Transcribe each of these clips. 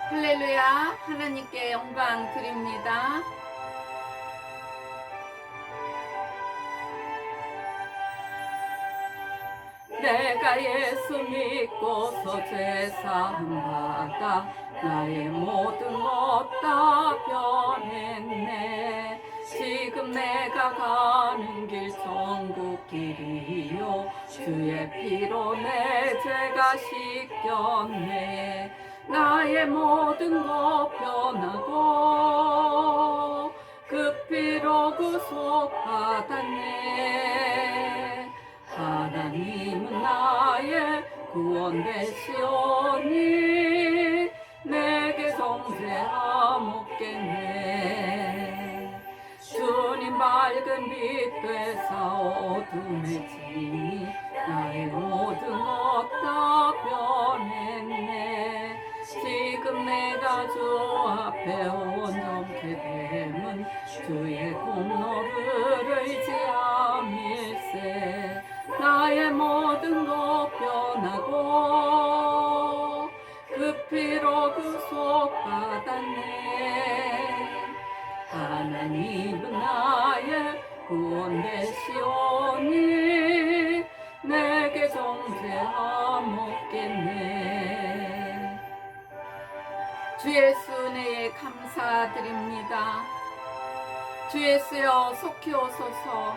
할렐루야, 하나님께 영광 드립니다. 내가 예수 믿고서 죄사함 받아 나의 모든 것 다 변했네. 지금 내가 가는 길 천국 길이요, 주의 피로 내 죄가 씻겼네. 나의 모든 것 변하고 그 피로 구속받았네. 하나님은 나의 구원 되시오니 내게 정죄함 없겠네. 주님 밝은 빛 되사 어둠의 진이 나의 모든 것 다 변했네. 지금 내가 주 앞에 온전케 됨은 주의 공로를 의지함일세. 나의 모든 것 변하고 그 피로 구속받았네. 하나님은 나의 구원 되시오니 내게 정죄함 없겠네. 주 예수 은혜에 감사드립니다. 주 예수여 속히 오소서.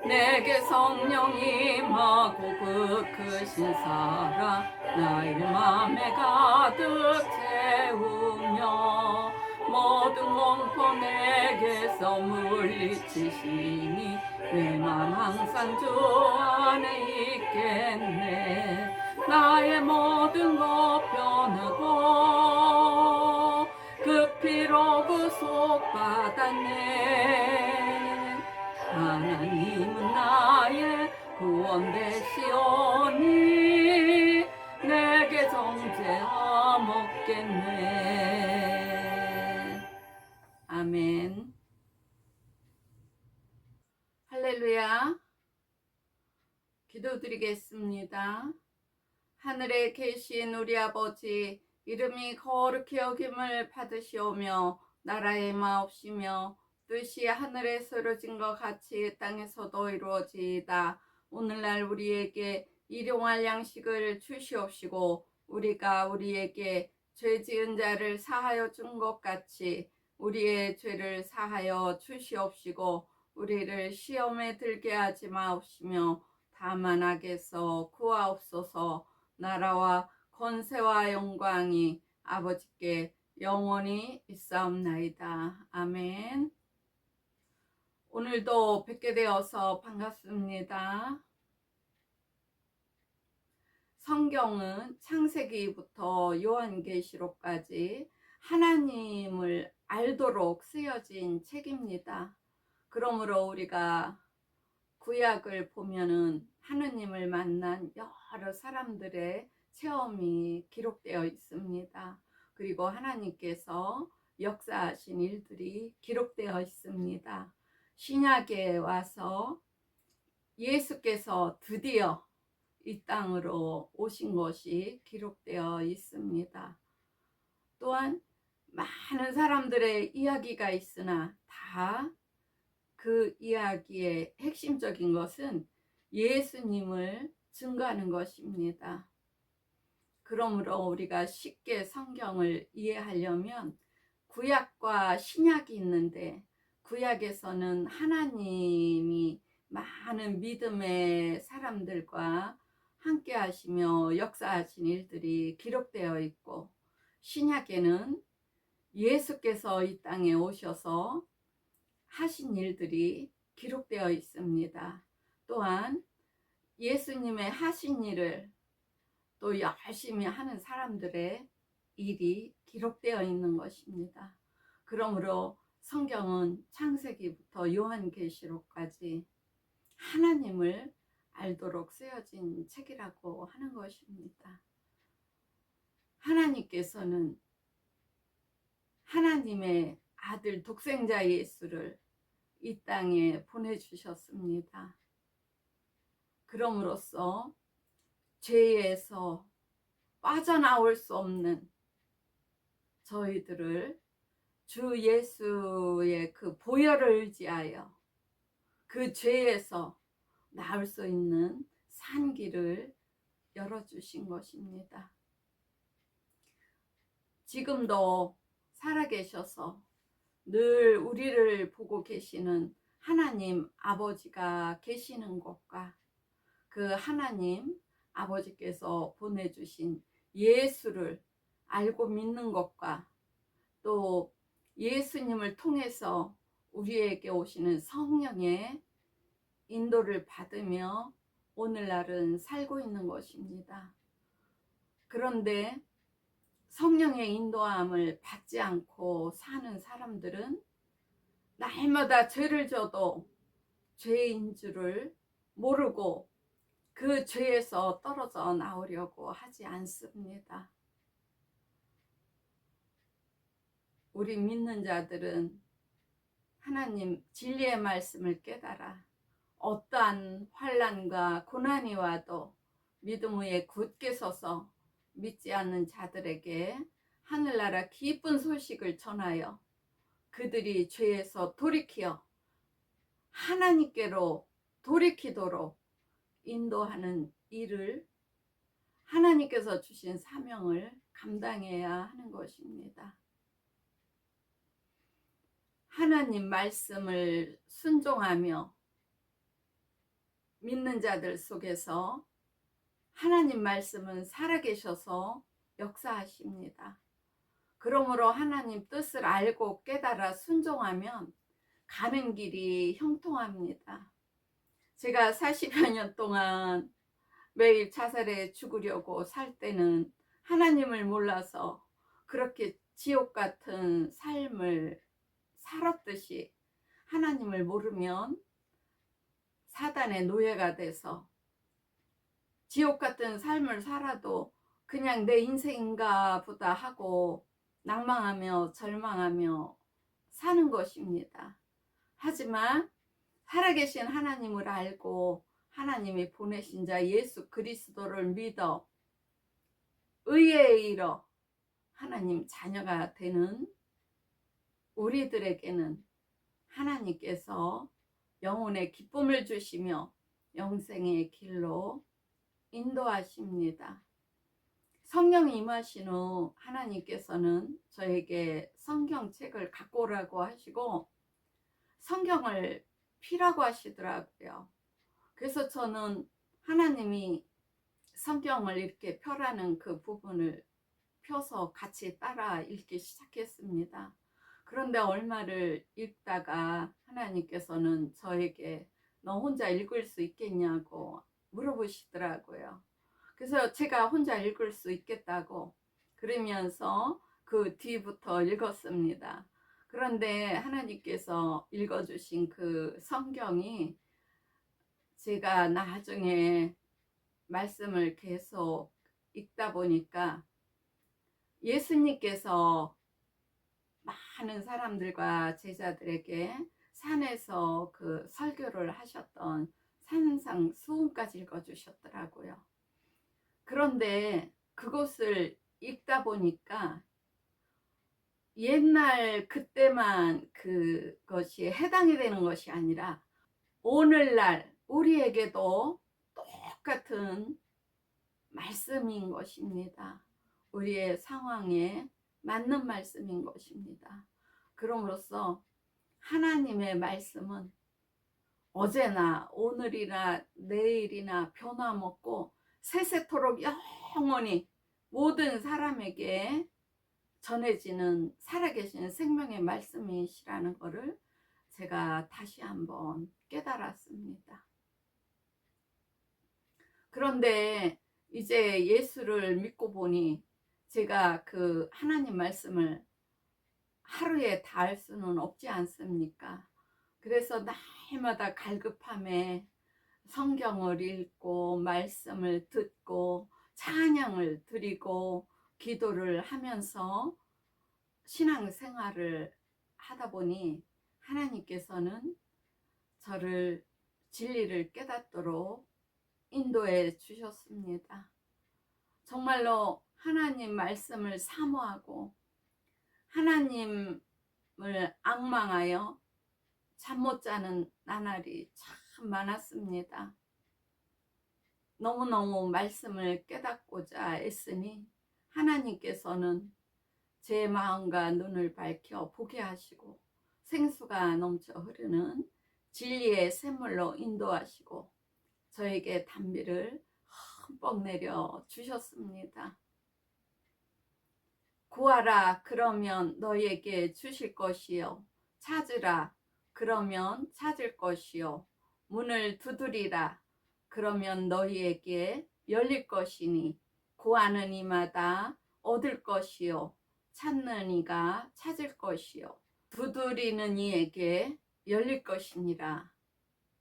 내게 성령이 임하고 그 크신 사랑 나의 맘에 가득 채우며 모든 공포 내게서 물리치시니 내 맘 항상 주 안에 있겠네. 나의 모든 것 변하고 그 피로 구속받았네. 하나님은 나의 구원 되시오니 내게 정죄함 없겠네. 아멘. 할렐루야. 기도드리겠습니다. 하늘에 계신 우리 아버지, 이름이 거룩히 여김을 받으시오며 나라의 마옵시며 뜻이 하늘에서 이루어진 것 같이 땅에서도 이루어지이다. 오늘날 우리에게 일용할 양식을 주시옵시고 우리가 우리에게 죄 지은 자를 사하여 준 것 같이 우리의 죄를 사하여 주시옵시고 우리를 시험에 들게 하지 마옵시며 다만 악에서 구하옵소서. 나라와 권세와 영광이 아버지께 영원히 있사옵나이다. 아멘. 오늘도 뵙게 되어서 반갑습니다. 성경은 창세기부터 요한계시록까지 하나님을 알도록 쓰여진 책입니다. 그러므로 우리가 구약을 보면은 하느님을 만난 여러 사람들의 체험이 기록되어 있습니다. 그리고 하나님께서 역사하신 일들이 기록되어 있습니다. 신약에 와서 예수께서 드디어 이 땅으로 오신 것이 기록되어 있습니다. 또한 많은 사람들의 이야기가 있으나 다 그 이야기의 핵심적인 것은 예수님을 증거하는 것입니다. 그러므로 우리가 쉽게 성경을 이해하려면 구약과 신약이 있는데 구약에서는 하나님이 많은 믿음의 사람들과 함께 하시며 역사하신 일들이 기록되어 있고 신약에는 예수께서 이 땅에 오셔서 하신 일들이 기록되어 있습니다. 또한 예수님의 하신 일을 또 열심히 하는 사람들의 일이 기록되어 있는 것입니다. 그러므로 성경은 창세기부터 요한계시록까지 하나님을 알도록 쓰여진 책이라고 하는 것입니다. 하나님께서는 하나님의 아들 독생자 예수를 이 땅에 보내주셨습니다. 그럼으로써 죄에서 빠져나올 수 없는 저희들을 주 예수의 그 보혈을 의지하여 그 죄에서 나올 수 있는 산길을 열어주신 것입니다. 지금도 살아계셔서 늘 우리를 보고 계시는 하나님 아버지가 계시는 곳과 그 하나님 아버지께서 보내주신 예수를 알고 믿는 것과 또 예수님을 통해서 우리에게 오시는 성령의 인도를 받으며 오늘날은 살고 있는 것입니다. 그런데 성령의 인도함을 받지 않고 사는 사람들은 날마다 죄를 져도 죄인 줄을 모르고 그 죄에서 떨어져 나오려고 하지 않습니다. 우리 믿는 자들은 하나님 진리의 말씀을 깨달아 어떠한 환난과 고난이 와도 믿음 위에 굳게 서서 믿지 않는 자들에게 하늘나라 기쁜 소식을 전하여 그들이 죄에서 돌이키어 하나님께로 돌이키도록 인도하는 일을 하나님께서 주신 사명을 감당해야 하는 것입니다. 하나님 말씀을 순종하며 믿는 자들 속에서 하나님 말씀은 살아계셔서 역사하십니다. 그러므로 하나님 뜻을 알고 깨달아 순종하면 가는 길이 형통합니다. 제가 40여 년 동안 매일 자살해 죽으려고 살 때는 하나님을 몰라서 그렇게 지옥 같은 삶을 살았듯이 하나님을 모르면 사단의 노예가 돼서 지옥 같은 삶을 살아도 그냥 내 인생인가 보다 하고 낭망하며 절망하며 사는 것입니다. 하지만 살아계신 하나님을 알고 하나님이 보내신 자 예수 그리스도를 믿어 의에 이르러 하나님 자녀가 되는 우리들에게는 하나님께서 영혼의 기쁨을 주시며 영생의 길로 인도하십니다. 성령이 임하신 후 하나님께서는 저에게 성경책을 갖고 오라고 하시고 성경을 피라고 하시더라고요. 그래서 저는 하나님이 성경을 이렇게 펴라는 그 부분을 펴서 같이 따라 읽기 시작했습니다. 그런데 얼마를 읽다가 하나님께서는 저에게 너 혼자 읽을 수 있겠냐고 물어보시더라고요. 그래서 제가 혼자 읽을 수 있겠다고 그러면서 그 뒤부터 읽었습니다. 그런데 하나님께서 읽어주신 그 성경이 제가 나중에 말씀을 계속 읽다 보니까 예수님께서 많은 사람들과 제자들에게 산에서 그 설교를 하셨던 산상수훈까지 읽어주셨더라고요. 그런데 그것을 읽다 보니까 옛날 그때만 그것이 해당이 되는 것이 아니라 오늘날 우리에게도 똑같은 말씀인 것입니다. 우리의 상황에 맞는 말씀인 것입니다. 그럼으로써 하나님의 말씀은 어제나 오늘이나 내일이나 변함없고 세세토록 영원히 모든 사람에게 전해지는 살아계신 생명의 말씀이시라는 것을 제가 다시 한번 깨달았습니다. 그런데 이제 예수를 믿고 보니 제가 그 하나님 말씀을 하루에 다 할 수는 없지 않습니까? 그래서 날마다 갈급함에 성경을 읽고 말씀을 듣고 찬양을 드리고 기도를 하면서 신앙생활을 하다 보니 하나님께서는 저를 진리를 깨닫도록 인도해 주셨습니다. 정말로 하나님 말씀을 사모하고 하나님을 앙망하여 잠 못 자는 나날이 참 많았습니다. 너무너무 말씀을 깨닫고자 애쓰니 하나님께서는 제 마음과 눈을 밝혀 보게 하시고 생수가 넘쳐 흐르는 진리의 샘물로 인도하시고 저에게 단비를 흠뻑 내려 주셨습니다. 구하라 그러면 너희에게 주실 것이요 찾으라 그러면 찾을 것이요 문을 두드리라 그러면 너희에게 열릴 것이니 구하는 이마다 얻을 것이요 찾는 이가 찾을 것이요 두드리는 이에게 열릴 것이니라.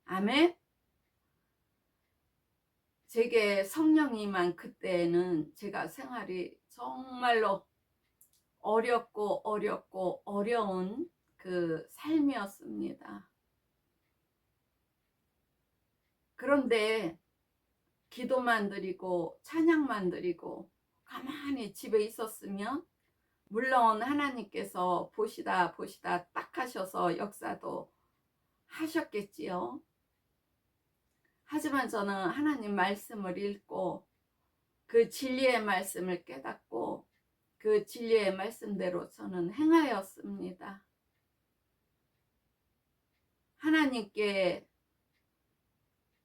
아멘. 제게 성령이 임한 그때는 제가 생활이 정말로 어렵고 어려운 그 삶이었습니다. 그런데 기도만 드리고 찬양만 드리고 가만히 집에 있었으면 물론 하나님께서 보시다 딱 하셔서 역사도 하셨겠지요. 하지만 저는 하나님 말씀을 읽고 그 진리의 말씀을 깨닫고 그 진리의 말씀대로 저는 행하였습니다. 하나님께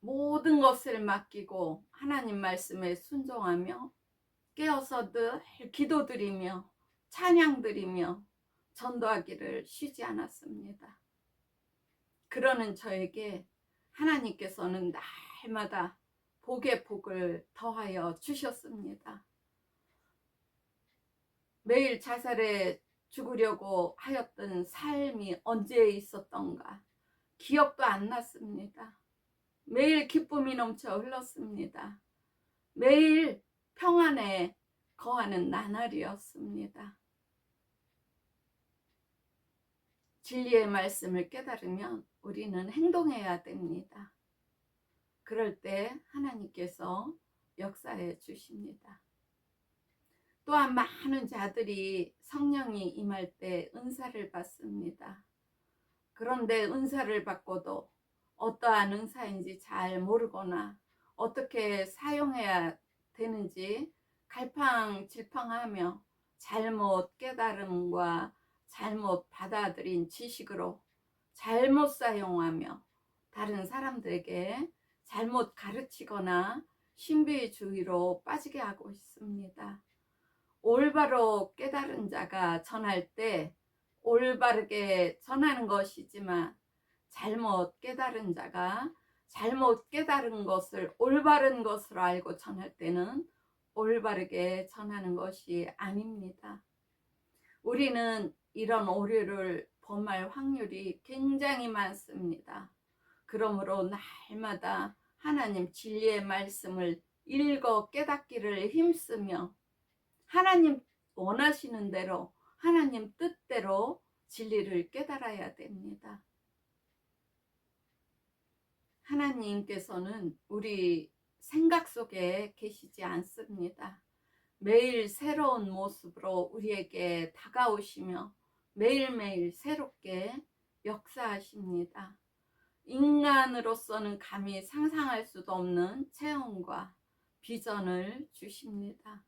모든 것을 맡기고 하나님 말씀에 순종하며 깨어서 늘 기도드리며 찬양드리며 전도하기를 쉬지 않았습니다. 그러는 저에게 하나님께서는 날마다 복의 복을 더하여 주셨습니다. 매일 자살해 죽으려고 하였던 삶이 언제 있었던가 기억도 안 났습니다. 매일 기쁨이 넘쳐 흘렀습니다. 매일 평안에 거하는 나날이었습니다. 진리의 말씀을 깨달으면 우리는 행동해야 됩니다. 그럴 때 하나님께서 역사해 주십니다. 또한 많은 자들이 성령이 임할 때 은사를 받습니다. 그런데 은사를 받고도 어떠한 은사인지 잘 모르거나 어떻게 사용해야 되는지 갈팡질팡하며 잘못 깨달음과 잘못 받아들인 지식으로 잘못 사용하며 다른 사람들에게 잘못 가르치거나 신비주의로 빠지게 하고 있습니다. 올바로 깨달은 자가 전할 때 올바르게 전하는 것이지만 잘못 깨달은 자가 잘못 깨달은 것을 올바른 것으로 알고 전할 때는 올바르게 전하는 것이 아닙니다. 우리는 이런 오류를 범할 확률이 굉장히 많습니다. 그러므로 날마다 하나님 진리의 말씀을 읽어 깨닫기를 힘쓰며 하나님 원하시는 대로 하나님 뜻대로 진리를 깨달아야 됩니다. 하나님께서는 우리 생각 속에 계시지 않습니다. 매일 새로운 모습으로 우리에게 다가오시며 매일매일 새롭게 역사하십니다. 인간으로서는 감히 상상할 수도 없는 체험과 비전을 주십니다.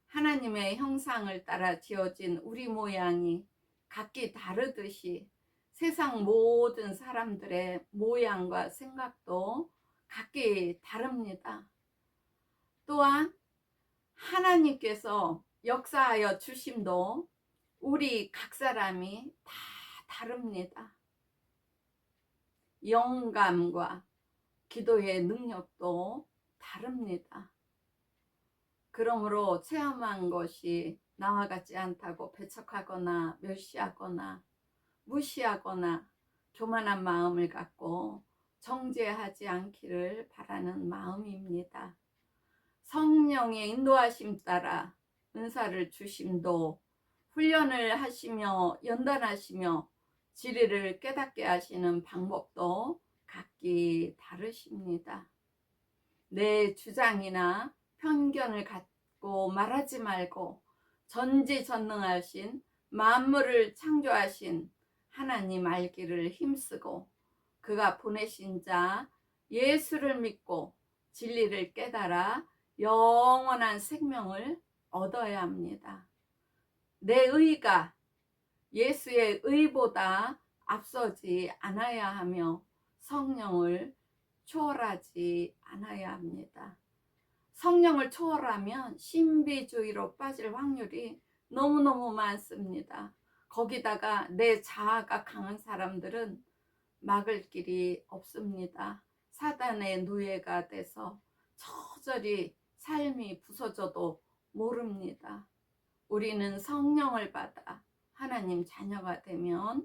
하나님의 형상을 따라 지어진 우리 모양이 각기 다르듯이 세상 모든 사람들의 모양과 생각도 각기 다릅니다. 또한 하나님께서 역사하여 주심도 우리 각 사람이 다 다릅니다. 영감과 기도의 능력도 다릅니다. 그러므로 체험한 것이 나와 같지 않다고 배척하거나 멸시하거나 무시하거나 교만한 마음을 갖고 정죄하지 않기를 바라는 마음입니다. 성령의 인도하심 따라 은사를 주심도 훈련을 하시며 연단하시며 진리를 깨닫게 하시는 방법도 각기 다르십니다. 내 주장이나 편견을 깨닫고 말하지 말고 전지전능하신 만물을 창조하신 하나님 알기를 힘쓰고 그가 보내신 자 예수를 믿고 진리를 깨달아 영원한 생명을 얻어야 합니다. 내 의가 예수의 의보다 앞서지 않아야 하며 성령을 초월하지 않아야 합니다. 성령을 초월하면 신비주의로 빠질 확률이 너무너무 많습니다. 거기다가 내 자아가 강한 사람들은 막을 길이 없습니다. 사단의 노예가 돼서 처절히 삶이 부서져도 모릅니다. 우리는 성령을 받아 하나님 자녀가 되면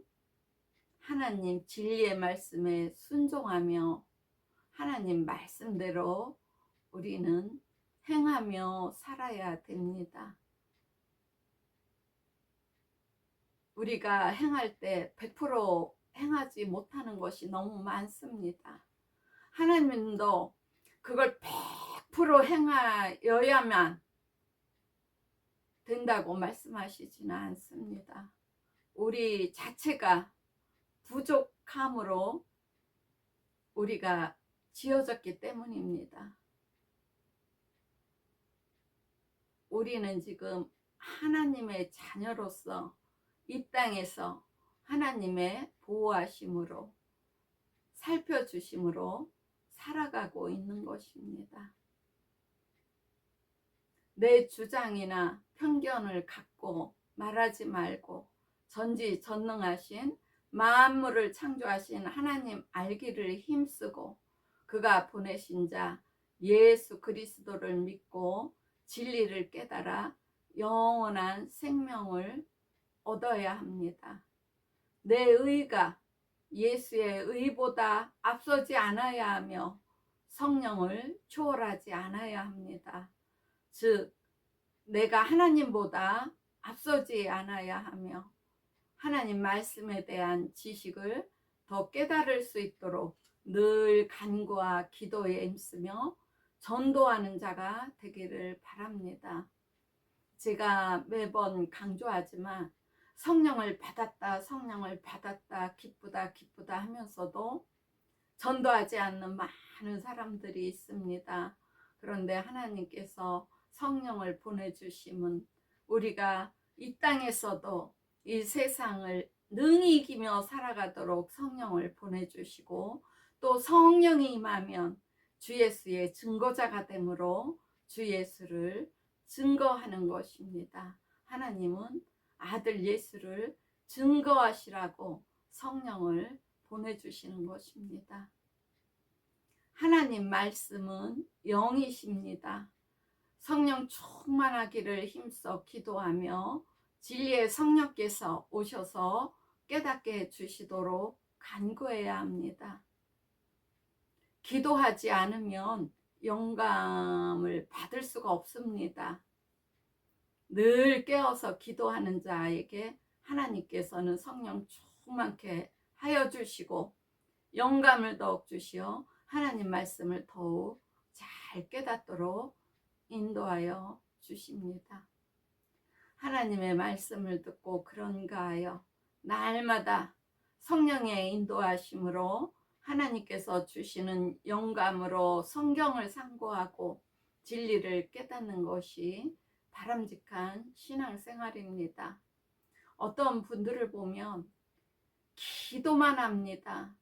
하나님 진리의 말씀에 순종하며 하나님 말씀대로 우리는 행하며 살아야 됩니다. 우리가 행할 때 100% 행하지 못하는 것이 너무 많습니다. 하나님도 그걸 100% 행하여야만 된다고 말씀하시지는 않습니다. 우리 자체가 부족함으로 우리가 지어졌기 때문입니다. 우리는 지금 하나님의 자녀로서 이 땅에서 하나님의 보호하심으로 살펴주심으로 살아가고 있는 것입니다. 내 주장이나 편견을 갖고 말하지 말고 전지전능하신 만물을 창조하신 하나님 알기를 힘쓰고 그가 보내신 자 예수 그리스도를 믿고 진리를 깨달아 영원한 생명을 얻어야 합니다. 내 의가 예수의 의보다 앞서지 않아야 하며 성령을 초월하지 않아야 합니다. 즉 내가 하나님보다 앞서지 않아야 하며 하나님 말씀에 대한 지식을 더 깨달을 수 있도록 늘 간구와 기도에 힘쓰며 전도하는 자가 되기를 바랍니다. 제가 매번 강조하지만 성령을 받았다 성령을 받았다 기쁘다 기쁘다 하면서도 전도하지 않는 많은 사람들이 있습니다. 그런데 하나님께서 성령을 보내주심은 우리가 이 땅에서도 이 세상을 능히 이기며 살아가도록 성령을 보내주시고 또 성령이 임하면 주 예수의 증거자가 되므로 주 예수를 증거하는 것입니다. 하나님은 아들 예수를 증거하시라고 성령을 보내주시는 것입니다. 하나님 말씀은 영이십니다. 성령 충만하기를 힘써 기도하며 진리의 성령께서 오셔서 깨닫게 해주시도록 간구해야 합니다. 기도하지 않으면 영감을 받을 수가 없습니다. 늘 깨어서 기도하는 자에게 하나님께서는 성령 충만케 하여 주시고 영감을 더욱 주시어 하나님 말씀을 더욱 잘 깨닫도록 인도하여 주십니다. 하나님의 말씀을 듣고 그런가 하여 날마다 성령의 인도하심으로 하나님께서 주시는 영감으로 성경을 상고하고 진리를 깨닫는 것이 바람직한 신앙생활입니다. 어떤 분들을 보면 기도만 합니다.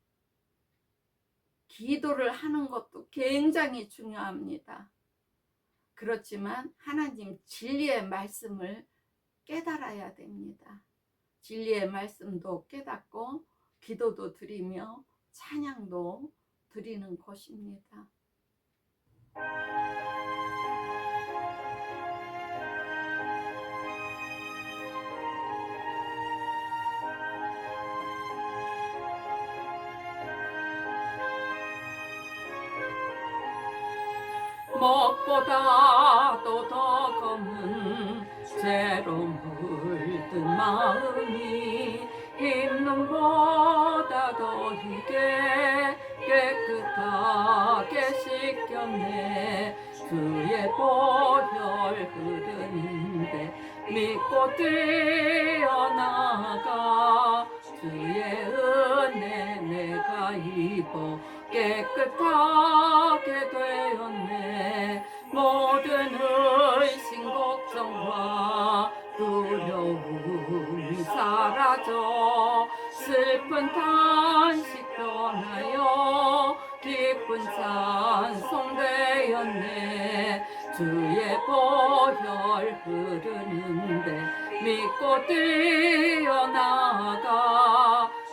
기도를 하는 것도 굉장히 중요합니다. 그렇지만 하나님 진리의 말씀을 깨달아야 됩니다. 진리의 말씀도 깨닫고 기도도 드리며 찬양도 드리는 것입니다. 먹보다도 더 검은 죄로 물든 마음이 흰 눈보다 더 희게 깨끗하게 씻겼네. 주의 복 보혈 흐르는데 믿고 뛰어나가 주의 은혜 내가 입어 깨끗하게 되었네. 모든 의심 걱정과 두려움이 사라져 슬픈 탄식 변하여 기쁜 찬송 되었네. 주의 보혈 흐르는데 믿고 뛰어나가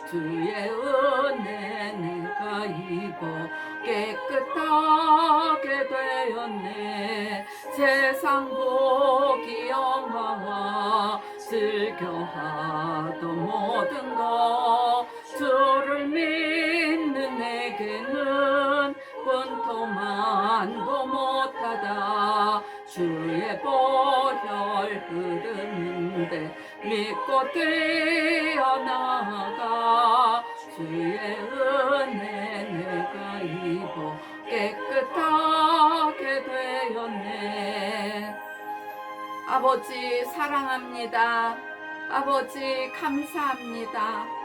주의 은혜 내가 입어 깨끗하게 되었네. 세상 복이 영화와 즐겨하던 모든 것 주를 믿는 내게는 분토만도 못하다. 주의 보혈 흐르는데 믿고 뛰어나가 주의 은혜 내가 입어 깨끗하게 되었네. 아버지 사랑합니다. 아버지 감사합니다.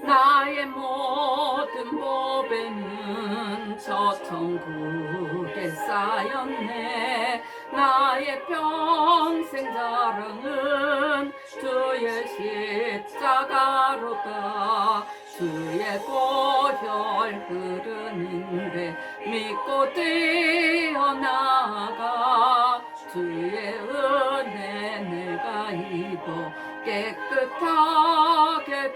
나의 모든 보배는 저 천국에 쌓였네. 나의 평생 자랑은 주의 십자가로다. 주의 보혈 흐르는데 믿고 뛰어나가 주의 은혜 내가 입어 깨끗하게